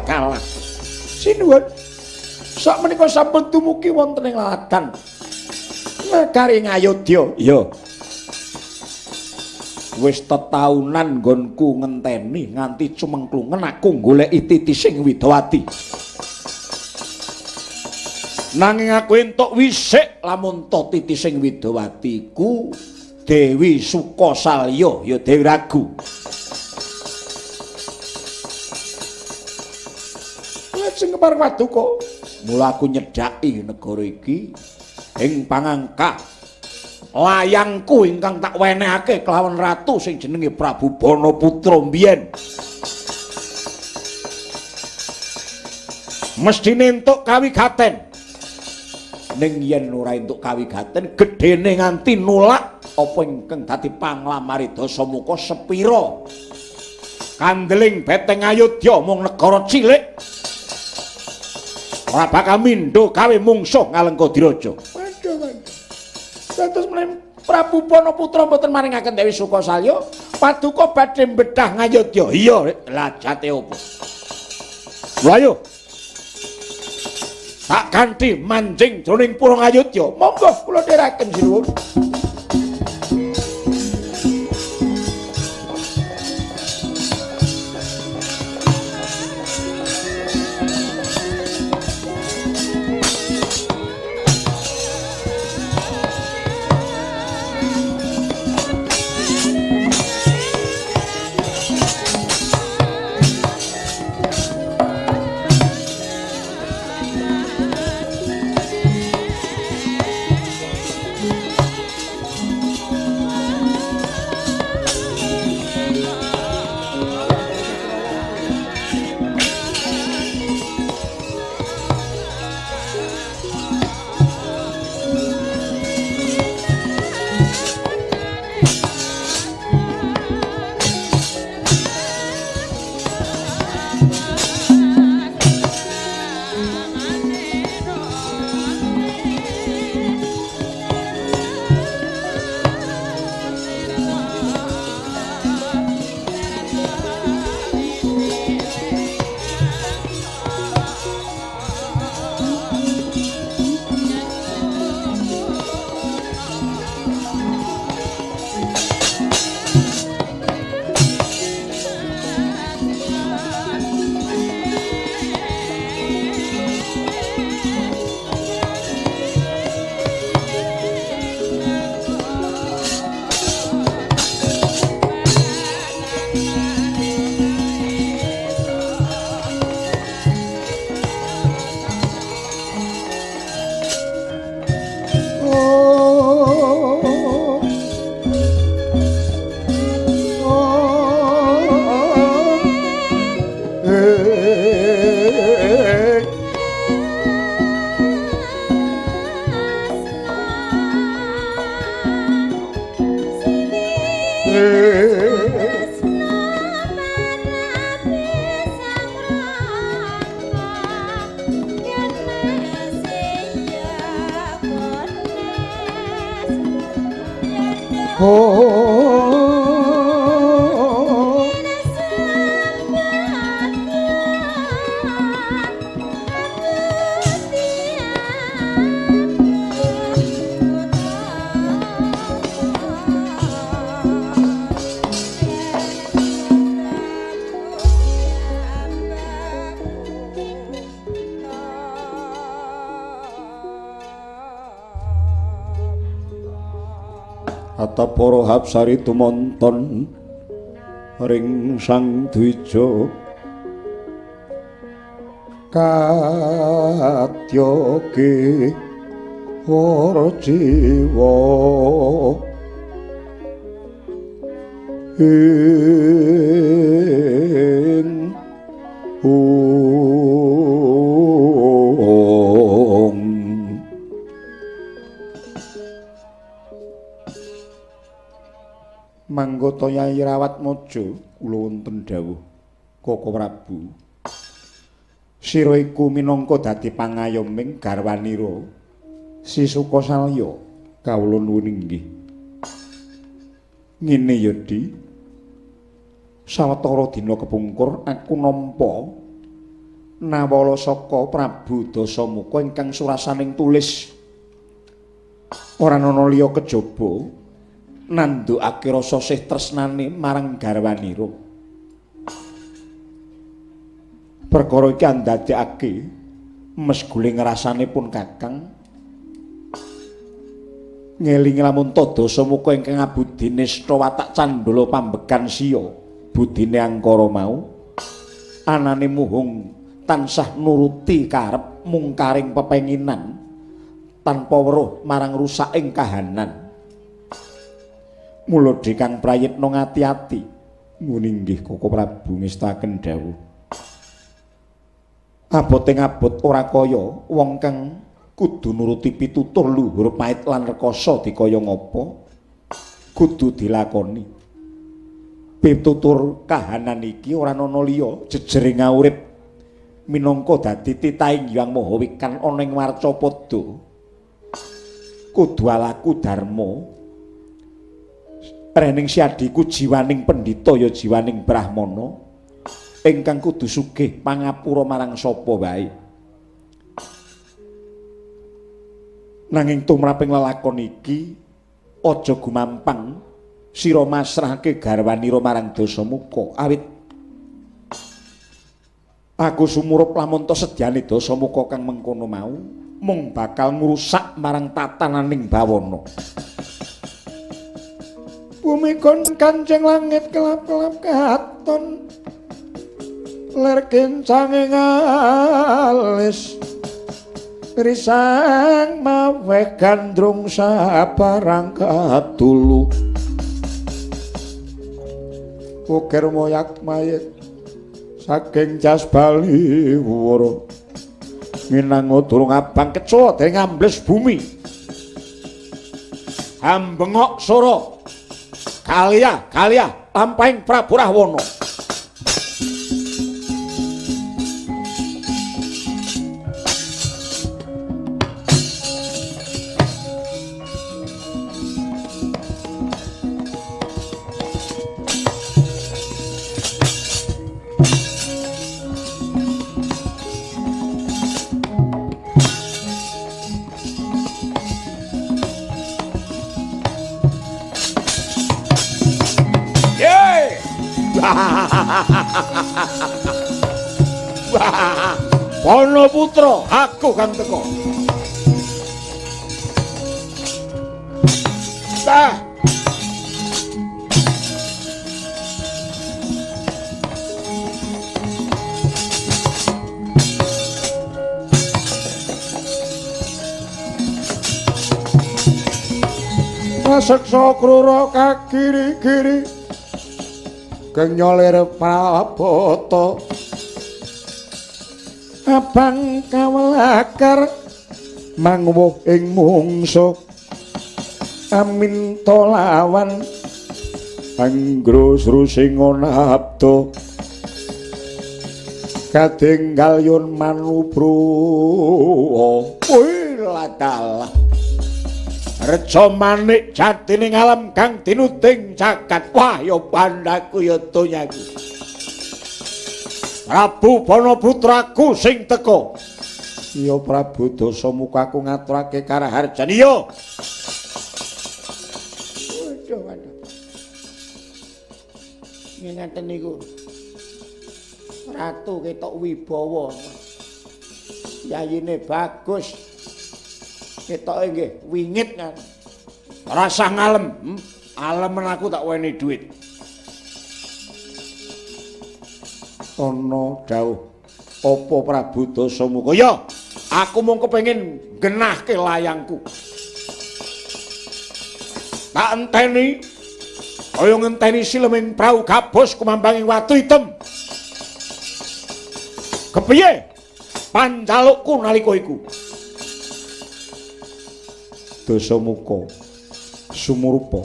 Kalah. Sinuwun. Sak menika sampun dumugi wonten ing laladan negari Ngayodya. Iya. Wis tetaunan nggonku ngenteni nganti cumengklungen aku goleki titising Widawati. Nanging aku entuk wisik lamun to titising Widawati ku Dewi Sukasalya ya Dewi Ragu. Lajeng kepareng Paduka, mula aku nyedhaki negara iki ing pangangka layangku ingkang tak wenehake kelawan ratu sing jenenge Prabu Banaputra mbiyen. Mestine entuk kawigaten. Ning yen ora entuk kawigaten gedene nganti nulak apa ingkang dadi panglamari Dasamuka sepira. Kandeling beteng Ayodya mung negara cilik. Ora bakal mindho gawe mungsuh Ngalengkadiraja. Waduh. Dados menawi Prabu Banaputra mboten maringaken Dewi Sukasalya, Paduka badhe mbedah Ngayodya. Iya, lah jate opo? Lha ayo. Tak kanthi manjing jroning pura Ngayodya. Monggo kula dherekaken sinuwun. Para Hapsari tumonton ring Sang Dwija katyoke para jiwa ing Manggata Nyai Rawatmaja kula wonten dawuh Kaka Prabu sira iku minangka dadi pangayoming garwanira Si Sukasalya kawula nuwun inggih ngene ya Di Sawetara dina kepungkur aku nampa nawala saka Prabu Dasamuka ingkang surasaning tulis ora ana liya kejaba nandhukake rasa sih tresnane marang garwanira. Perkara iki andadekake mesguling rasanipun Kakang ngelingi lamun Dasamuka ingkang abudi nista watak candala pambekan siya budine angkara mau anane muhung tansah nuruti karep mungkaring pepenginan tanpa weruh marang rusaking kahanan. Mula Kang Prayitna ngati-ati muni nggih Koko Prabu ngestaken dawuh. Aboting abot ora kaya wong kang kudu nuruti pitutur luhur pait lan rekoso dikaya ngapa kudu dilakoni. Pitutur kahanan iki ora ana liya jejering urip minangka dadi titahing Hyang Maha Wikan ana ing Warcapada kudu alaku dharma rening siadiku jiwaning pendhita ya jiwaning brahmana ingkang kudu sugih pangapura marang sapa wae nanging tumraping lelakon iki aja gumampang sira masrahke garwanira marang Dasamuka awit aku sumurup lamun to sedyane Dasamuka kang mengkono mau mung bakal ngrusak marang tatananing bawana. Bumi kon kancing langit kelap-kelap katon ler kencang alis risang mawe gandrung sabarang katulu ukir moyak mayit saking jas bali woro minangka durung abang kecoa dening ambles bumi hambengok sora kalia lampahing Prabu Rahwana. Wana putra aku kang teka. Seksa krura kakiri-kiri kenyolir prabata abang kawelakar manguwuh ing mungsuh amin tolawan anggrus-rusing nabda kadenggal yun manubro ladalah reca manik jatining alam kang tinuting jagat wah ya bandaku ya donyaku Prabu Banaputraku sing teka ya Prabu Dasamuka aku ngaturake karaharjan iya waduh ngeten niku ratu ketok wibawa yayine bagus ketoke nggih wingit kan rasa ngalem alemen aku tak weni duit ana dawuh apa Prabu Dasamuka ya aku mung kepengin genahke layangku tak enteni kaya ngenteni sileming prau gabus kumambanging watu item kepiye panjalukku nalika iku Dasamuka sumurupa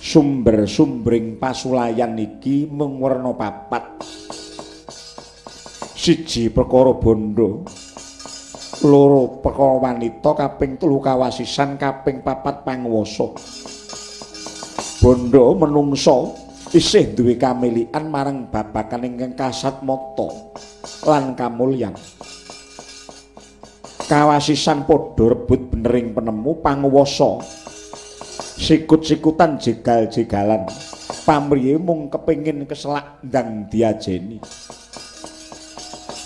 sumber-sumbring pasulayan iki mung werna papat siji perkara bondo loro perkara wanita kaping 3 kawasisan kaping 4 panguwasa bondo menungso isih duwe kamilian marang babakan ingkang kasat mata lan kamulyan. Kawasisan padha rebut benering penemu panguwasa. Sikut-sikutan jegal-jegalan. Pamriye mung kepengin keselak ndang diajeni.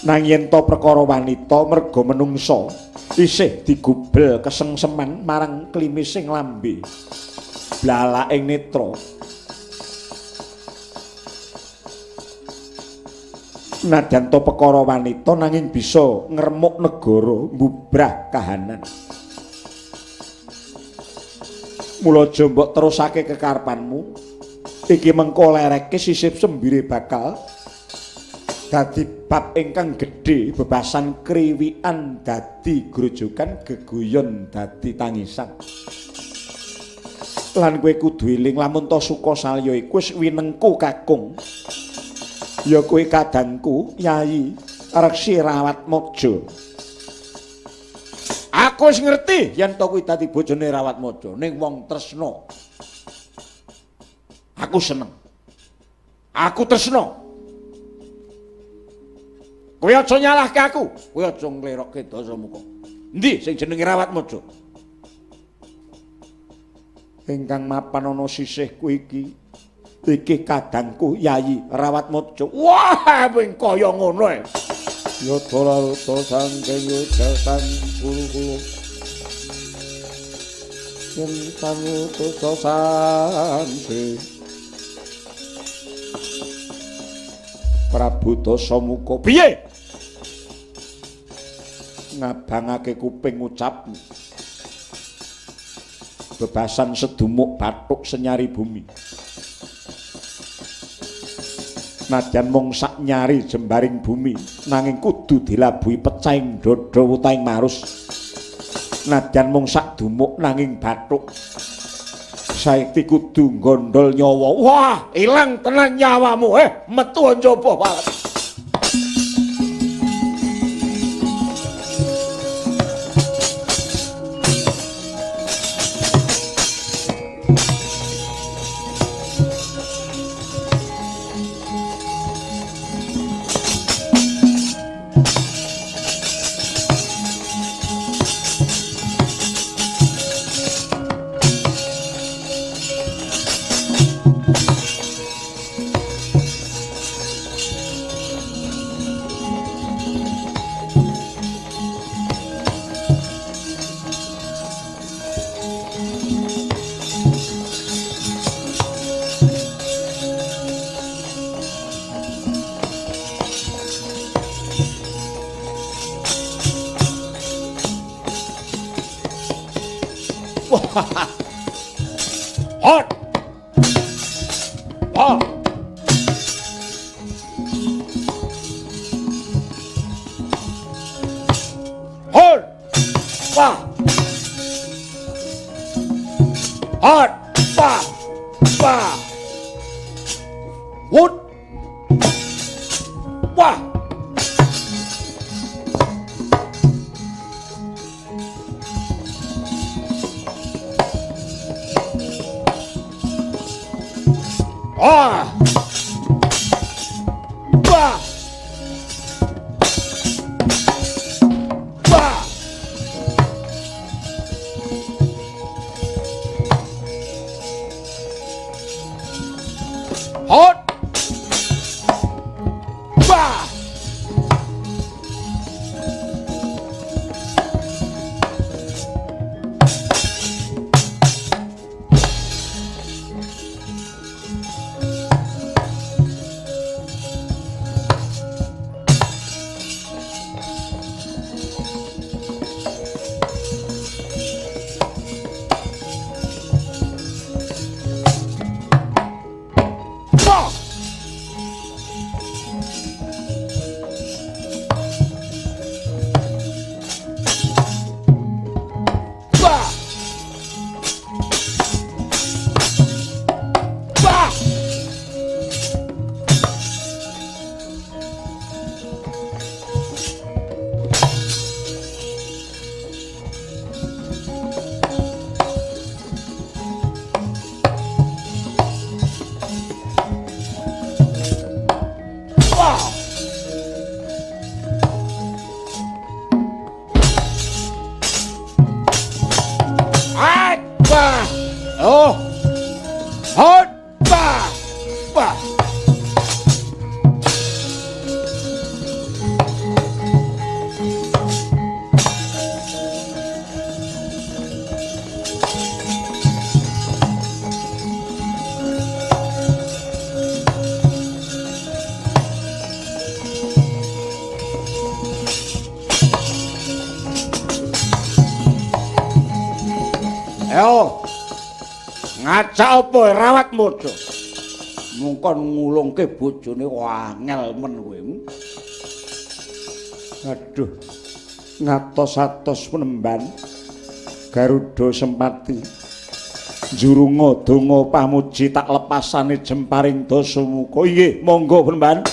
Nang yen to perkara wanita merga menungsa isih digubel kesengseman marang klimising lambe. Blalaking netra. Nadyan to perkara wanita nanging bisa ngremuk negara, mbubrah kahanan. Mula aja mbok terusake kekarepanmu. Iki mengko lereke sisip sembire bakal dadi bab ingkang gedhe, bebasan kriwikan dadi grojogan, geguyon dadi tangisan. Lan kowe kudu eling lamun to suka salya iku wis winengku kakung. Ya kowe kadangku Yayi Reksi Rawatmaja. Aku wis ngerti yen to kuwi dadi bojone Rawatmaja ning wong tresna. Aku seneng. Aku tresna. Kowe aja nyalahke aku, kowe aja nglerokke Dasamuka. Endi sing jenenge Rawatmaja? Ingkang mapan ana sisihku iki kadangku Yayi Rawatmaja. Wah, ping kaya ngono ae. Yada laruta sangking yudasan kulu-kulu. Yen panutusa santri. Prabu Dasamuka. Piye? Ngabangake kuping ngucapmu. Bebasan sedumuk bathuk senyari bumi. Nadyan mung sak nyari jembaring bumi nanging kudu dilabuhi pecahing dada utaing marus. Nadyan mung sak dumuk nanging bathuk saiki kudu gondol nyawa. Wah, ilang tenan nyawamu. Metu njaba banget. Hot. Hot. Hot. Wah. Hot. Wah. Wah. Wood. Wah. Ah! Bah! Bah! Hot! Bah! Oh. Hot. Bah. Bah. Ayo. Ngacak apa rawat mojo? Mungkon ngulungke bojone wangel men kowe. Aduh. Ngatos-atos penemban Garuda Sempati. Njurunga donga pamuji tak lepasane jemparing Dasamuka. Inggih, monggo penemban.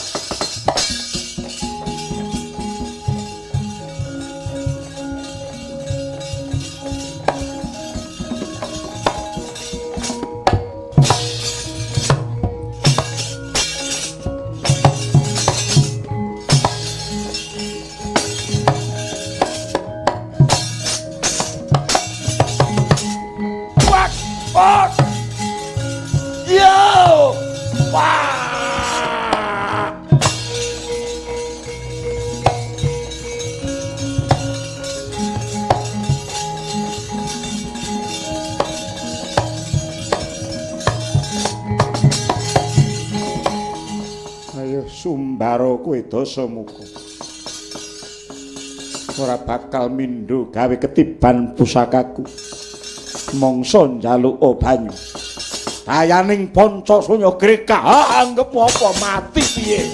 Sumbara kowe Dasamuka ora bakal mindho gawe ketiban pusakaku mangsa njaluka banyu dayaning Pancasunya Greka anggep apa mati piye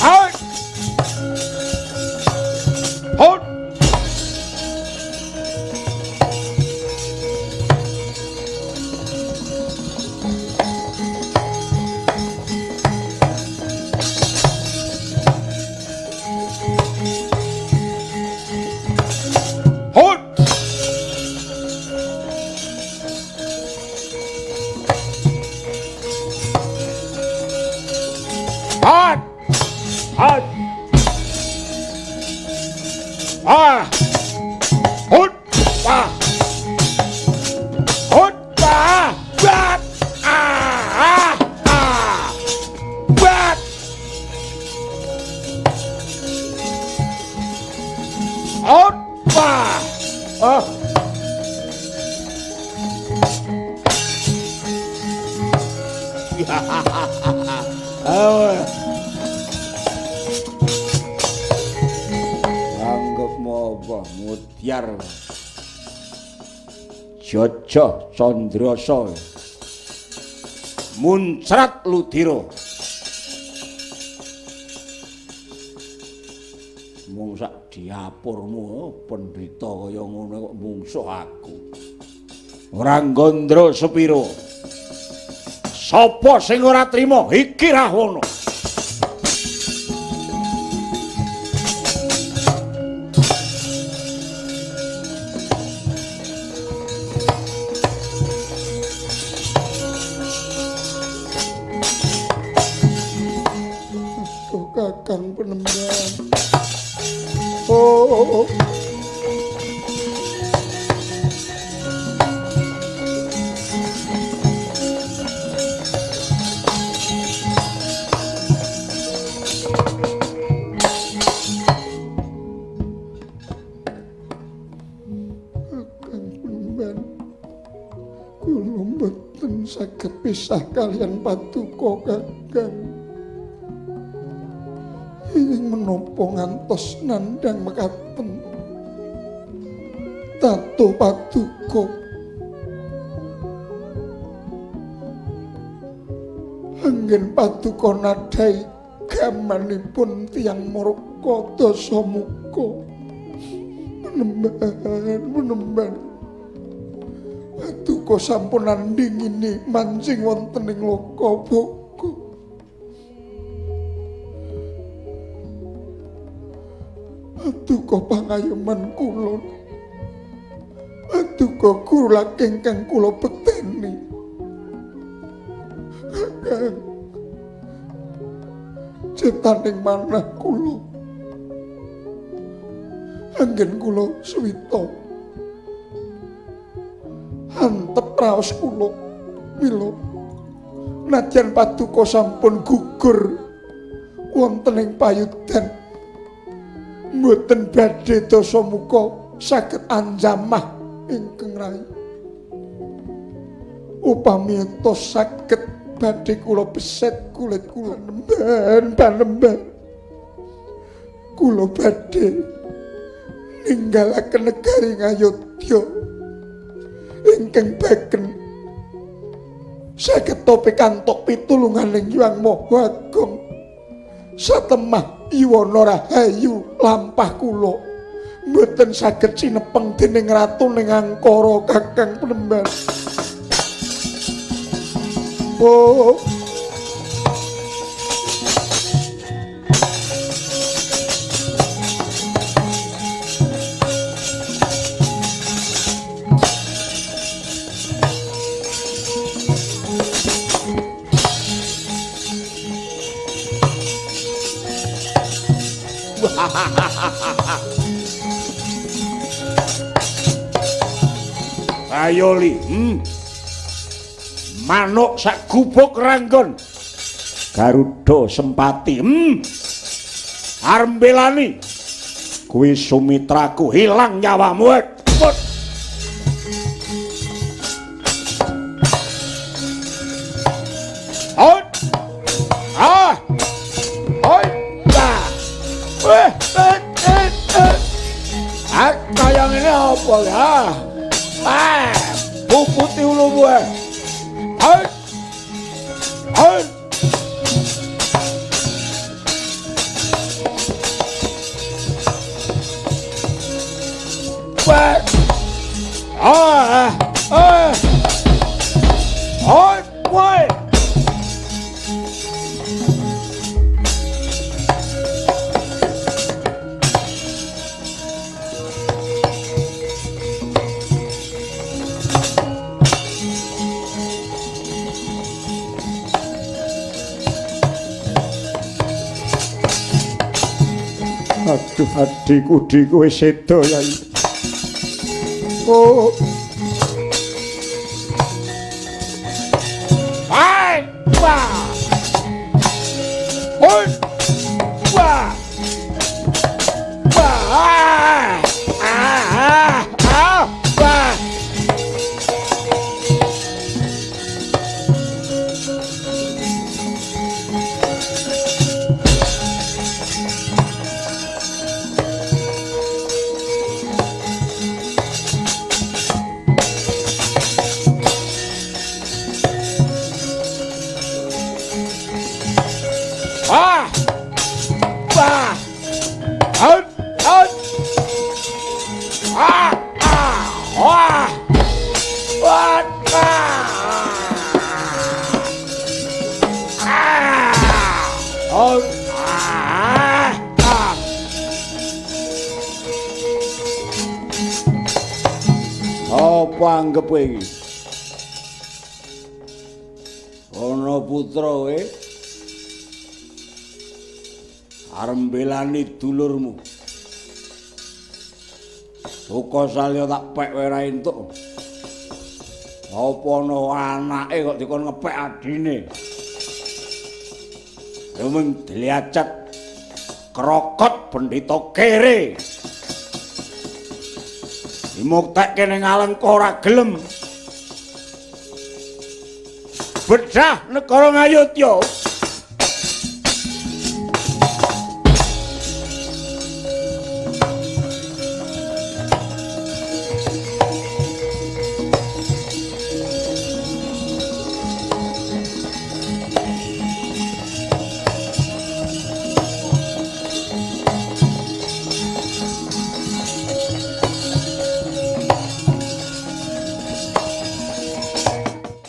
hai hot Jaja Candrasa muncrat ludira mung sak diapurmu pendhita kaya ngono kok mungsuh aku ora ngandra sepira sapa sing ora trima iki Rahwana Kakang Penemban. Oh. Kakang Penemban. Kula mboten saged pisah kalian Paduka Kakang. Ing menapa ngantos nandhang mekaten tato Paduka anggen Paduka nadhai gamanipun tiyang murka Dasamuka Penemban Paduka sampun nandhingini mancing wonten ing loka boga Paduka pangayoman kula Paduka kula ingkang kula bekteni Kakang cetaning manah kula anggen kula swita antep raos kula Mila najan paduka sampun gugur wonten ing payudan mboten badhe Dasamuka saged anjamah ingkang rai. Upami tos saged badhe kula beset kulit kula panembahan. Kula badhe ninggalaken negari Ngayodya ingkang baken saged pikantuk pitulunganing Hyang Maha Agung satemah Iwana Rahayu lampah kula mboten saged sinepeng dening ratu ning angkara Kakang Penemban. Oh Ayoli, manuk sak gubuk ranggon. Garuda Sempati, arep mbelani. Kuwi sumitraku hilang nyawamu. Kaya ngene apa ya? Puputi ulu gue. Aduh adikku wis sedo ya. Oh. Hai, wah. Hoi. Wah. Wah. Wah. Apa anggep kowe iki? Ana putra kowe arep mbelani dulurmu. Suka salya tak pek wae ra entuk. Apa ana anake kok dikon ngepek adine? Ya mung diliacet krokot pendhita kere. Dimuktekke ning alengka ora gelem. Bedah negara Ngayodya.